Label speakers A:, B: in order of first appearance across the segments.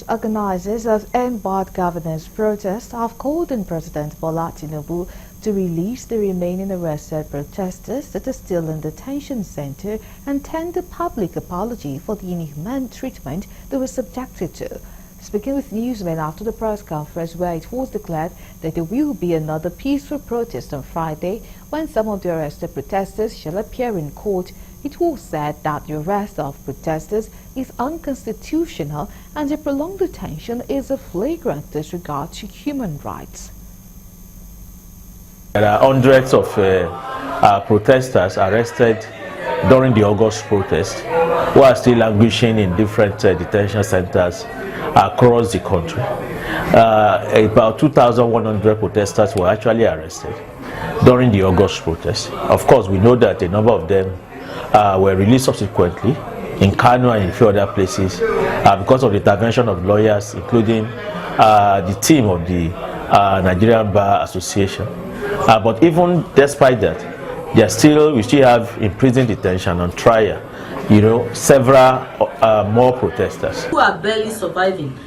A: Organizers of End Bad Governance protest have called on President Bola Tinubu to release the remaining arrested protesters that are still in the detention center and tender public apology for the inhuman treatment they were subjected to. Speaking with newsmen after the press conference where it was declared that there will be another peaceful protest on Friday when some of the arrested protesters shall appear in court, it was said that the arrest of protesters is unconstitutional and the prolonged detention is a flagrant disregard to human rights.
B: There are hundreds of protesters arrested during the August protest who are still languishing in different detention centers across the country. About 2,100 protesters were actually arrested during the August protest. Of course, we know that a number of them were released subsequently in Kano and in a few other places because of the intervention of lawyers, including the team of the Nigerian Bar Association. But even despite that, we still have in prison detention on trial, several more protesters
C: who are barely surviving.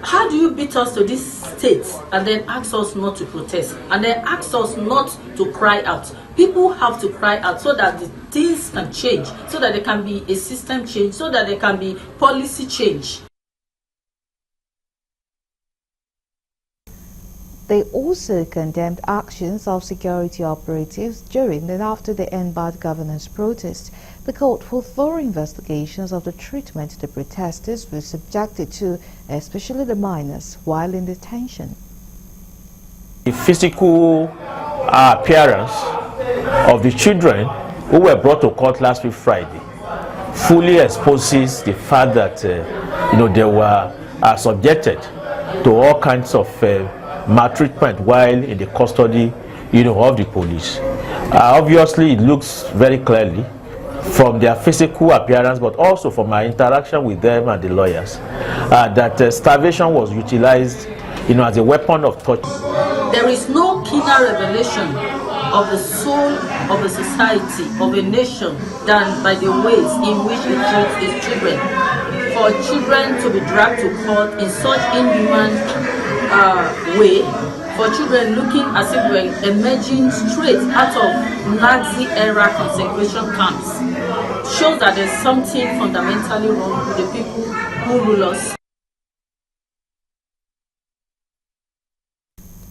C: How do you beat us to this state and then ask us not to protest and then ask us not to cry out? People have to cry out so that the things can change, so that there can be a system change, so that there can be policy change.
A: They also condemned actions of security operatives during and after the End Bad Governance protest. They called for thorough investigations of the treatment the protesters were subjected to, especially the minors, while in detention.
B: The physical appearance of the children who were brought to court last week Friday fully exposes the fact that they were subjected to all kinds of maltreatment while in the custody of the police. Obviously, it looks very clearly from their physical appearance, but also from my interaction with them and the lawyers, that starvation was utilized as a weapon of torture.
C: There is no keener revelation of the soul of a society, of a nation, than by the ways in which it treats its children. For children to be dragged to court in such inhuman way, for children looking as if we're emerging straight out of Nazi-era concentration camps, shows that there's something fundamentally wrong with the people who rule us.